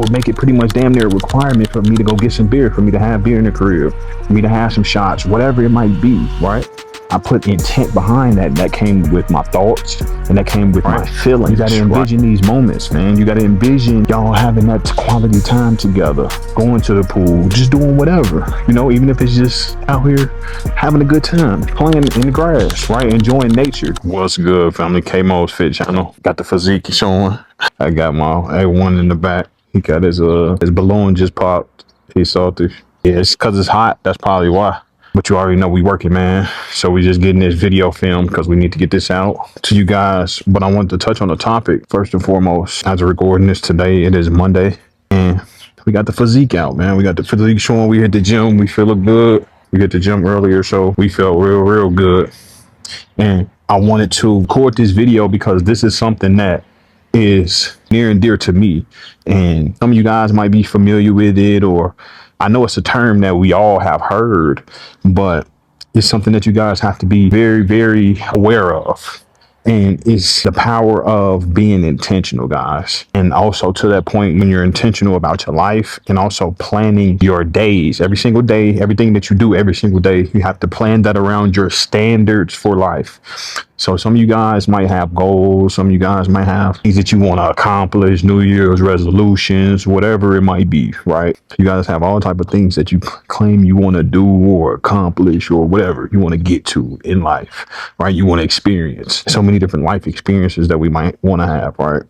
would make it pretty much damn near a requirement for me to go get some beer, for me to have beer in the crib, for me to have some shots, whatever it might be, right? I put intent behind that. That came with my thoughts and that came with my feelings. You gotta envision these moments, man. You gotta envision y'all having that quality time together, going to the pool, just doing whatever, you know, even if it's just out here having a good time, playing in the grass, right? Enjoying nature. What's good, family? K-Mo's Fit Channel. Got the physique showing. I got my A1 in the back. He got his balloon just popped. He's salty. Yeah, it's because it's hot. That's probably why. But you already know we working, man. So we just getting this video filmed because we need to get this out to you guys. But I wanted to touch on the topic first and foremost. As of recording this today, it is Monday. And we got the physique out, man. We got the physique showing. We hit the gym. We feel good. We hit the gym earlier, so we felt real good. And I wanted to record this video because this is something that is near and dear to me. And some of you guys might be familiar with it, or I know it's a term that we all have heard, but it's something that you guys have to be very aware of. And it's the power of being intentional, guys. And also to that point, when you're intentional about your life and also planning your days, every single day, everything that you do every single day, you have to plan that around your standards for life. So some of you guys might have goals. Some of you guys might have things that you want to accomplish, New Year's resolutions, whatever it might be, right? You guys have all type of things that you claim you want to do or accomplish or whatever you want to get to in life, right? You want to experience so many different life experiences that we might want to have, right?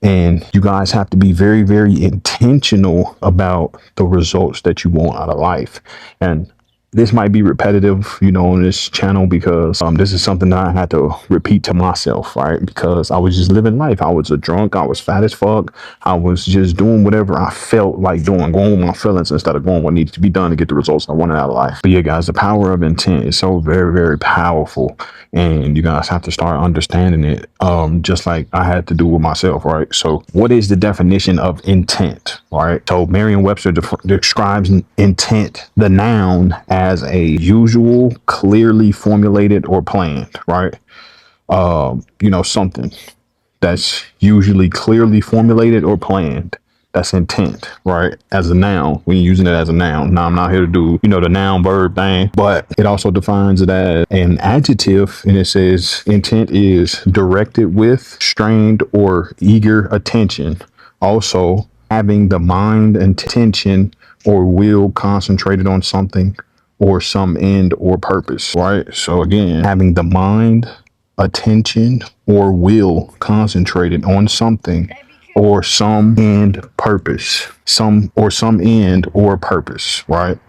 And you guys have to be very intentional about the results that you want out of life. And this might be repetitive, you know, on this channel because this is something that I had to repeat to myself, right? Because I was just living life. I was a drunk. I was fat as fuck. I was just doing whatever I felt like doing, going with my feelings instead of going what needed to be done to get the results I wanted out of life. But yeah, guys, the power of intent is so very powerful. And you guys have to start understanding it, just like I had to do with myself, right? So what is the definition of intent, right? So Merriam-Webster describes intent, the noun, as a usual, clearly formulated or planned, right? You know, something that's usually clearly formulated or planned. That's intent, right? As a noun, when you're using it as a noun. Now, I'm not here to do, you know, the noun verb thing, but it also defines it as an adjective. And it says intent is directed with strained or eager attention. Also, having the mind and attention or will concentrated on something or some end or purpose, right? So again, having the mind, attention, or will concentrated on something or some end purpose, some end or purpose, right?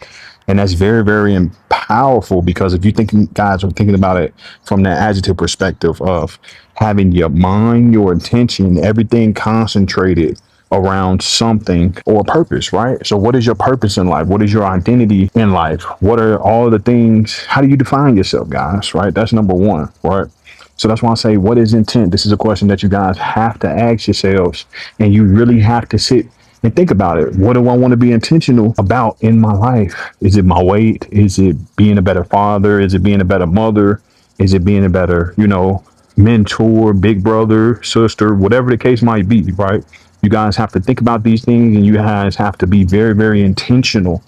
And that's very powerful because if you guys are thinking about it from that adjective perspective of having your mind, your attention, everything concentrated around something or purpose, right? So what is your purpose in life? What is your identity in life? What are all the things? How do you define yourself, guys, right? That's number one, right? So that's why I say, what is intent? This is a question that you guys have to ask yourselves, and you really have to sit and think about it. What do I want to be intentional about in my life? Is it my weight? Is it being a better father? Is it being a better mother? Is it being a better, you know, mentor, big brother, sister, whatever the case might be, right? You guys have to think about these things, and you guys have to be very intentional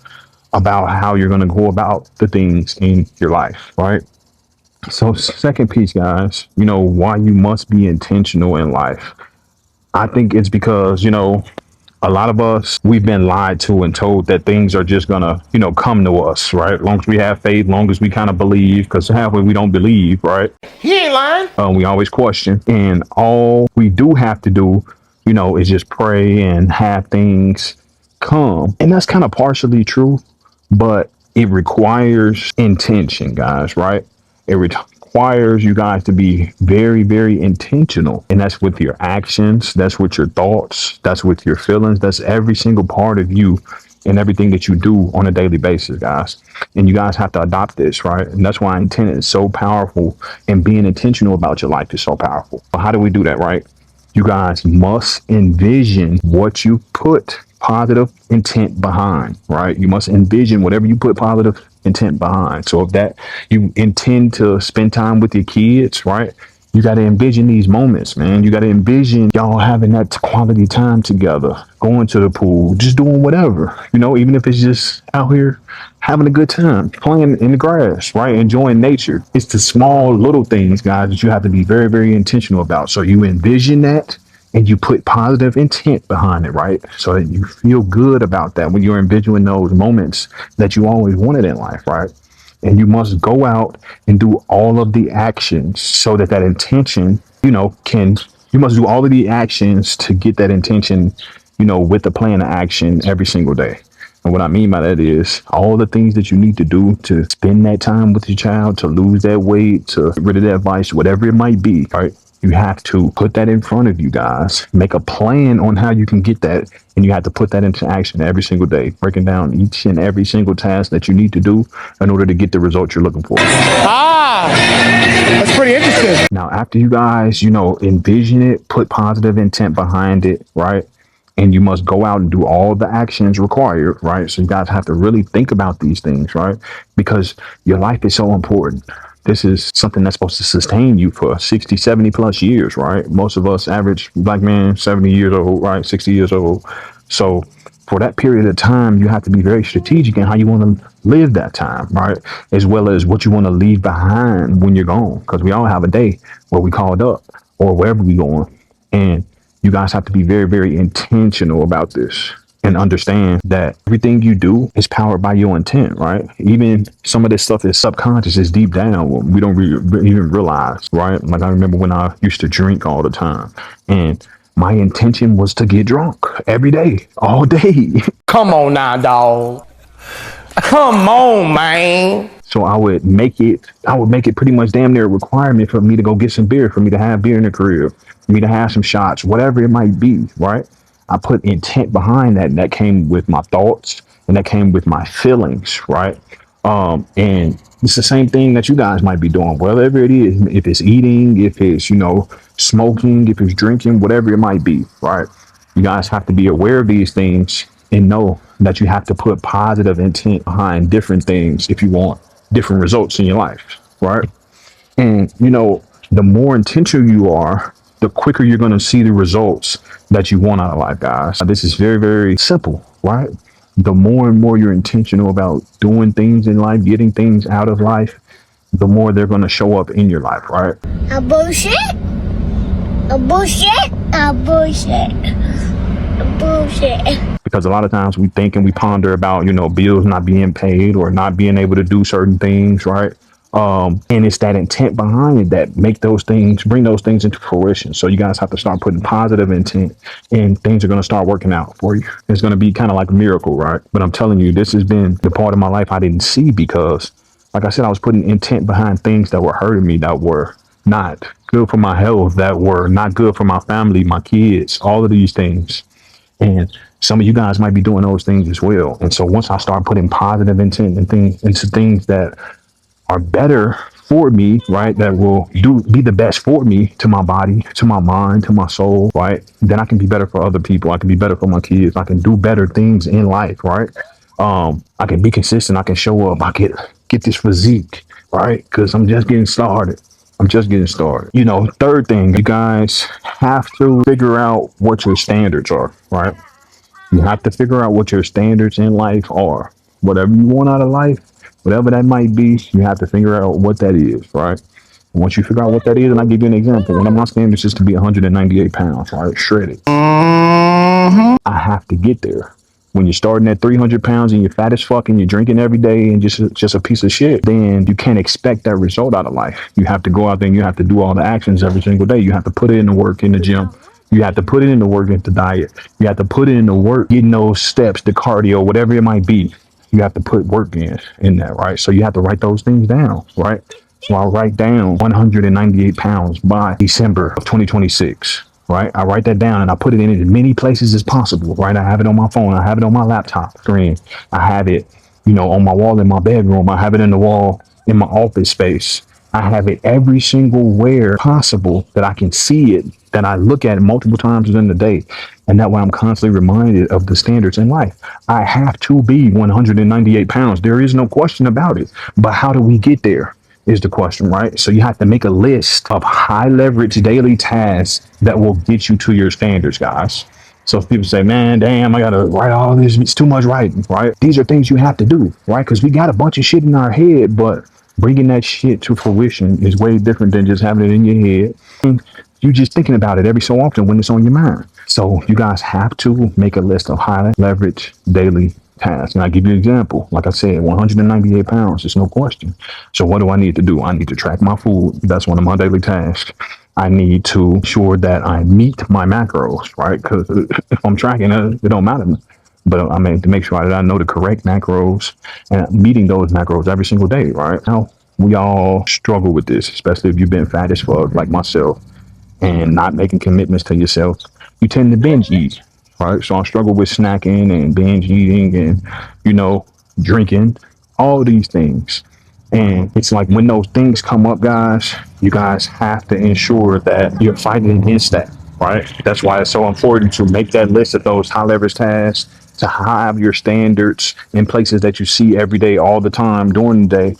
about how you're going to go about the things in your life, right? So second piece, guys, you know, why you must be intentional in life. I think it's because, you know, a lot of us, we've been lied to and told that things are just gonna, you know, come to us, right? As long as we have faith, long as we kind of believe, because halfway we don't believe, right? He ain't lying. We always question, and all we do have to do, you know, is just pray and have things come. And that's kind of partially true, but it requires intention, guys, right? It requires you guys to be very intentional. And that's with your actions. That's with your thoughts. That's with your feelings. That's every single part of you and everything that you do on a daily basis, guys. And you guys have to adopt this, right? And that's why intent is so powerful, and being intentional about your life is so powerful. But how do we do that, right? You guys must envision what you put positive intent behind, right? You must envision whatever you put positive intent behind. So if that you intend to spend time with your kids, right? You got to envision these moments, man. You got to envision y'all having that quality time together, going to the pool, just doing whatever, even if it's just out here having a good time, playing in the grass, right? Enjoying nature. It's the small little things, guys, that you have to be very, very intentional about. So you envision that and you put positive intent behind it, right? So that you feel good about that when you're envisioning those moments that you always wanted in life, right? And you must go out and do all of the actions so that that intention, you must do all of the actions to get that intention, with the plan of action every single day. And what I mean by that is all the things that you need to do to spend that time with your child, to lose that weight, to get rid of that vice, whatever it might be, right? You have to put that in front of you guys, make a plan on how you can get that. And you have to put that into action every single day, breaking down each and every single task that you need to do in order to get the results you're looking for. Ah, that's pretty interesting. Now, after you guys, envision it, put positive intent behind it, right? And you must go out and do all the actions required, right? So you guys have to really think about these things, right? Because your life is so important. This is something that's supposed to sustain you for 60, 70 plus years, right? Most of us, average black man, 70 years old, right? 60 years old. So for that period of time, you have to be very strategic in how you want to live that time, right? As well as what you want to leave behind when you're gone. Because we all have a day where we called up or wherever we going. And you guys have to be very, very intentional about this and understand that everything you do is powered by your intent, right? Even some of this stuff is subconscious, is deep down. We don't even realize, right? Like I remember when I used to drink all the time and my intention was to get drunk every day, all day. Come on now, dog. Come on, man. So I would make it pretty much damn near a requirement for me to go get some beer, for me to have beer in the crib, for me to have some shots, whatever it might be, right? I put intent behind that, and that came with my thoughts and that came with my feelings, right? And it's the same thing that you guys might be doing, whatever it is, if it's eating, if it's, smoking, if it's drinking, whatever it might be, right? You guys have to be aware of these things and know that you have to put positive intent behind different things if you want different results in your life, right? And the more intentional you are, the quicker you're going to see the results that you want out of life, guys. This is very, very simple, right? The more and more you're intentional about doing things in life, getting things out of life, the more they're going to show up in your life, right? A bullshit. A bullshit. A bullshit. A bullshit. Because a lot of times we think and we ponder about, bills not being paid or not being able to do certain things, right? And it's that intent behind it that bring those things into fruition. So you guys have to start putting positive intent and things are going to start working out for you. It's going to be kind of like a miracle, right? But I'm telling you, this has been the part of my life I didn't see because, like I said, I was putting intent behind things that were hurting me, that were not good for my health, that were not good for my family, my kids, all of these things. And some of you guys might be doing those things as well. And so once I start putting positive intent and things into things that are better for me, right? That will be the best for me, to my body, to my mind, to my soul, right? Then I can be better for other people. I can be better for my kids. I can do better things in life, right? I can be consistent. I can show up. I can get this physique, right? Because I'm just getting started. Third thing, you guys have to figure out what your standards are, right? You have to figure out what your standards in life are. Whatever you want out of life, whatever that might be, you have to figure out what that is, right? And once you figure out what that is, and I'll give you an example. One of my standards is to be 198 pounds, right? Shredded. I have to get there. When you're starting at 300 pounds and you're fat as fuck and you're drinking every day and just a piece of shit, then you can't expect that result out of life. You have to go out there and you have to do all the actions every single day. You have to put it in the work in the gym. You have to put it in the work in the diet. You have to put it in the work, getting those steps, the cardio, whatever it might be. You have to put work in that, right? So you have to write those things down, right? So I'll write down 198 pounds by December of 2026. Right, I write that down and I put it in as many places as possible. Right, I have it on my phone. I have it on my laptop screen. I have it, on my wall in my bedroom. I have it in the wall in my office space. I have it every single where possible that I can see it, that I look at it multiple times within the day. And that way I'm constantly reminded of the standards in life. I have to be 198 pounds. There is no question about it. But how do we get there? is the question, right? So you have to make a list of high leverage daily tasks that will get you to your standards, guys. So if people say, man, damn, I gotta write all this, it's too much writing, right? These are things you have to do, right? Because we got a bunch of shit in our head, but bringing that shit to fruition is way different than just having it in your head. You just thinking about it every so often when it's on your mind. So you guys have to make a list of high leverage daily tasks. And I give you an example. Like I said, 198 pounds, there's no question. So what do I need to do? I need to track my food. That's one of my daily tasks. I need to ensure that I meet my macros, right? Because if I'm tracking it, it don't matter. But I mean, to make sure that I know the correct macros and meeting those macros every single day, right? Now, we all struggle with this, especially if you've been fat as fuck, like myself, and not making commitments to yourself. You tend to binge eat, right? So I struggle with snacking and binge eating and, drinking, all these things. And it's like when those things come up, guys, you guys have to ensure that you're fighting against that, right? That's why it's so important to make that list of those high leverage tasks, to have your standards in places that you see every day, all the time during the day.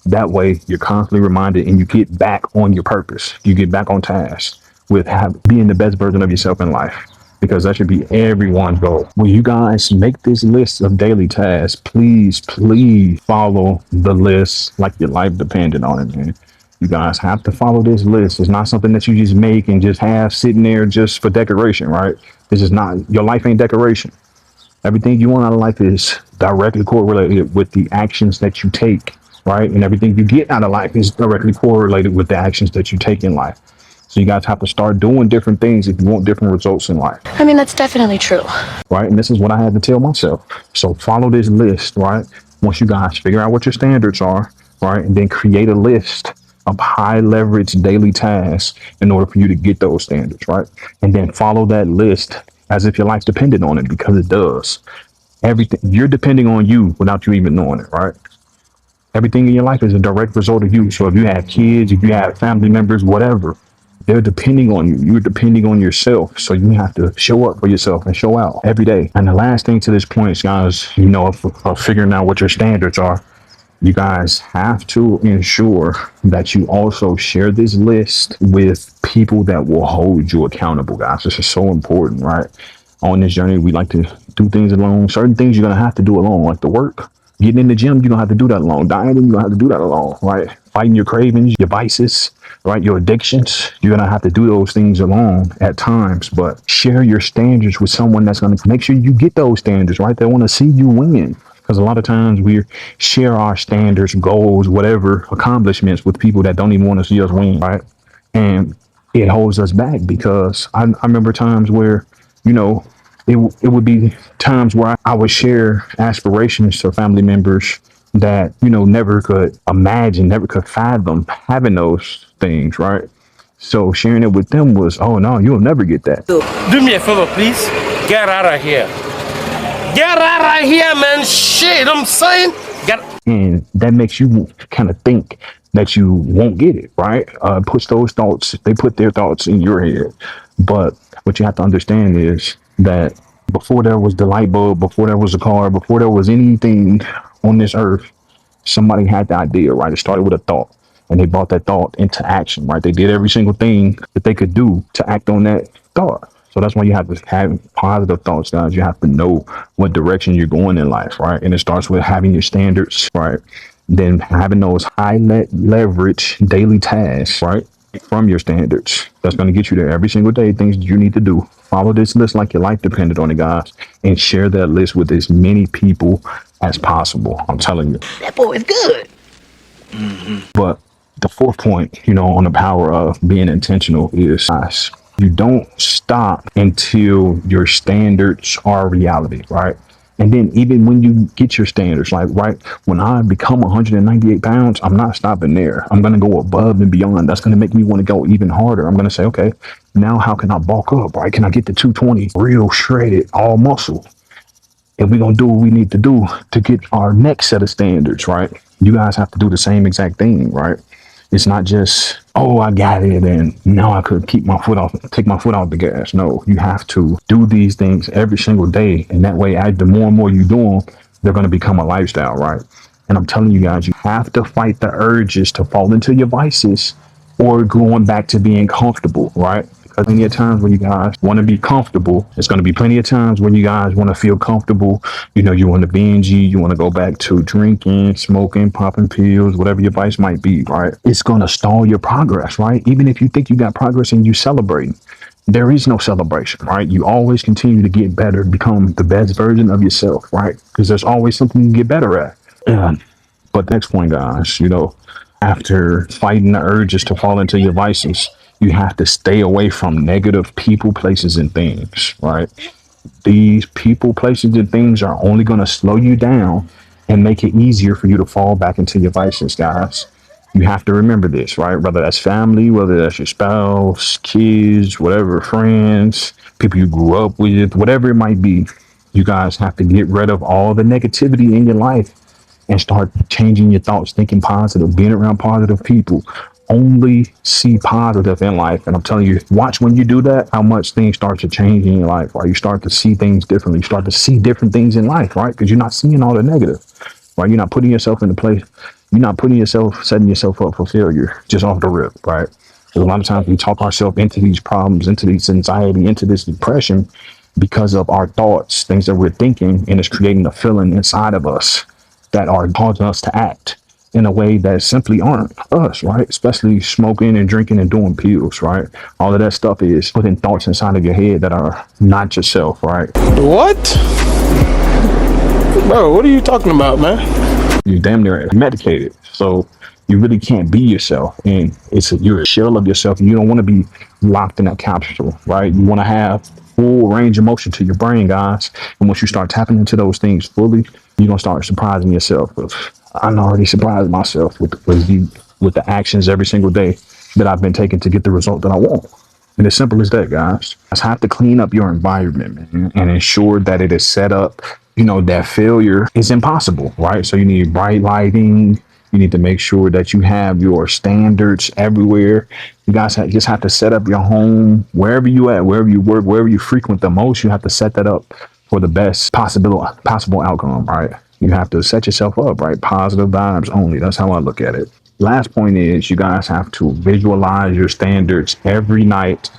That way, you're constantly reminded and you get back on your purpose. You get back on task with being the best version of yourself in life, because that should be everyone's goal. When you guys make this list of daily tasks, please, please follow the list like your life depended on it, man. You guys have to follow this list. It's not something that you just make and just have sitting there just for decoration, right? This is not, your life ain't decoration. Everything you want out of life is directly correlated with the actions that you take, right? And everything you get out of life is directly correlated with the actions that you take in life. So you guys have to start doing different things if you want different results in life. I mean, that's definitely true. Right? And this is what I had to tell myself. So follow this list, right? Once you guys figure out what your standards are, right? And then create a list of high leverage daily tasks in order for you to get those standards, right? And then follow that list as if your life depended on it, because it does. Everything you're depending on you without you even knowing it, right? Everything in your life is a direct result of you. So if you have kids, if you have family members, whatever, they're depending on you. You're depending on yourself. So you have to show up for yourself and show out every day. And the last thing to this point, guys, of figuring out what your standards are, you guys have to ensure that you also share this list with people that will hold you accountable, guys. This is so important, right? On this journey, we like to do things alone. Certain things you're going to have to do alone, like the work. Getting in the gym, you don't have to do that alone. Dieting, you don't have to do that alone, right? Fighting your cravings, your vices, right? Your addictions, you're going to have to do those things alone at times, but share your standards with someone that's going to make sure you get those standards, right? They want to see you win. Because a lot of times we share our standards, goals, whatever, accomplishments with people that don't even want to see us win, right? And it holds us back, because I remember times where, it would be times where I would share aspirations to family members that, never could imagine, never could fathom having those things, right? So sharing it with them was, oh no, you'll never get that. Do me a favor, please. Get out of here. Get out of here, man. Shit, I'm saying. And that makes you kind of think that you won't get it, right? Puts those thoughts, they put their thoughts in your head. But what you have to understand is that before there was the light bulb, before there was a car, before there was anything on this earth, somebody had the idea, right? It started with a thought, and they brought that thought into action, right? They did every single thing that they could do to act on that thought. So that's why you have to have positive thoughts, guys. You have to know what direction you're going in life, right? And it starts with having your standards, right? Then having those high leverage daily tasks, right? From your standards. That's going to get you there every single day. Things that you need to do. Follow this list like your life depended on it, guys. And share that list with as many people as possible. I'm telling you. That boy is good. But the fourth point, on the power of being intentional is, guys, you don't stop until your standards are reality, right? And then even when you get your standards, like, right, when I become 198 pounds, I'm not stopping there. I'm going to go above and beyond. That's going to make me want to go even harder. I'm going to say, okay, now how can I bulk up, right? Can I get to 220 real shredded, all muscle? And we're going to do what we need to do to get our next set of standards, right? You guys have to do the same exact thing, right? It's not just, oh, I got it, and now I could take my foot off the gas. No, you have to do these things every single day. And that way, as the more and more you do them, they're going to become a lifestyle, right? And I'm telling you guys, you have to fight the urges to fall into your vices or going back to being comfortable, right? Because plenty of times when you guys want to be comfortable, it's going to be plenty of times when you guys want to feel comfortable. You know, you want to binge, you want to go back to drinking, smoking, popping pills, whatever your vice might be, right? It's going to stall your progress, right? Even if you think you got progress and you celebrate, there is no celebration, right? You always continue to get better, become the best version of yourself, right? Because there's always something you can get better at. Yeah. But next point, guys, you know, after fighting the urges to fall into your vices, you have to stay away from negative people, places, and things, right? These people, places, and things are only going to slow you down and make it easier for you to fall back into your vices, guys. You have to remember this, right? Whether that's family, whether that's your spouse, kids, whatever, friends, people you grew up with, whatever it might be, you guys have to get rid of all the negativity in your life and start changing your thoughts, thinking positive, being around positive people. Only see positive in life. And I'm telling you, watch when you do that, how much things start to change in your life, right? You start to see things differently. You start to see different things in life, right? Because you're not seeing all the negative, right? You're not putting yourself in the place. You're not putting yourself, setting yourself up for failure just off the rip, right? Because a lot of times we talk ourselves into these problems, into this anxiety, into this depression because of our thoughts, things that we're thinking, and it's creating a feeling inside of us that are causing us to act in a way that simply aren't us, right? Especially smoking and drinking and doing pills, right? All of that stuff is putting thoughts inside of your head that are not yourself, right? What? Bro, what are you talking about, man? You're damn near medicated. So you really can't be yourself. And you're a shell of yourself and you don't want to be locked in that capsule, right? You want to have full range of motion to your brain, guys. And once you start tapping into those things fully, you're gonna start surprising yourself. I'm already surprised myself with the actions every single day that I've been taking to get the result that I want. And as simple as that, guys. You have to clean up your environment, man, and ensure that it is set up, you know, that failure is impossible, right? So you need bright lighting. You need to make sure that you have your standards everywhere. You guys just have to set up your home wherever you at, wherever you work, wherever you frequent the most. You have to set that up for the best possible outcome, right? You have to set yourself up, right? Positive vibes only. That's how I look at it. Last point is you guys have to visualize your standards every night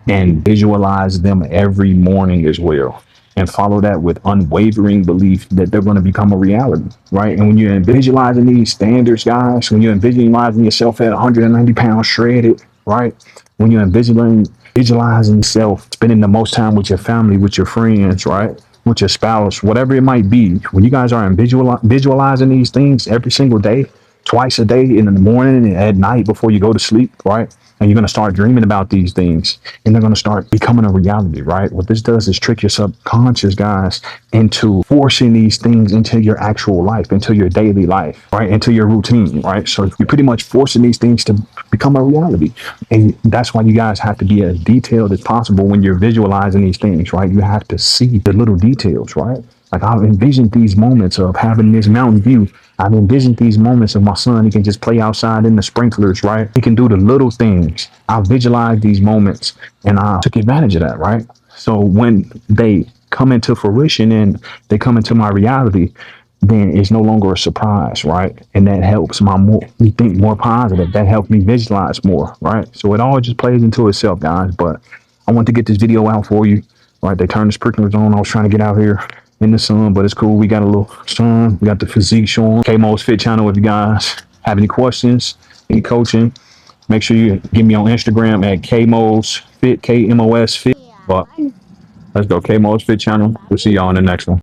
and visualize them every morning as well. And follow that with unwavering belief that they're going to become a reality, right? And when you're visualizing these standards, guys, when you're visualizing yourself at 190 pounds shredded, right? When you're visualizing yourself spending the most time with your family, with your friends, right? With your spouse, whatever it might be, when you guys are visualizing these things every single day, twice a day, in the morning and at night before you go to sleep, right? And you're going to start dreaming about these things and they're going to start becoming a reality, right? What this does is trick your subconscious, guys, into forcing these things into your actual life, into your daily life, right? Into your routine, right? So you're pretty much forcing these things to become a reality. And that's why you guys have to be as detailed as possible when you're visualizing these things, right? You have to see the little details, right? Like I've envisioned these moments of having this mountain view. I've envisioned these moments of my son. He can just play outside in the sprinklers, right? He can do the little things. I visualized these moments and I took advantage of that, right? So when they come into fruition and they come into my reality, then it's no longer a surprise, right? And that helps me think more positive. That helps me visualize more, right? So it all just plays into itself, guys. But I want to get this video out for you, right? They turned the sprinklers on. I was trying to get out here in the sun, but it's cool. We got a little sun. We got the physique showing. K-Mo's Fit channel. If you guys have any questions, any coaching, make sure you give me on Instagram at K-Mo's Fit, K-M-O-S Fit. But let's go. K-Mo's Fit channel. We'll see y'all in the next one.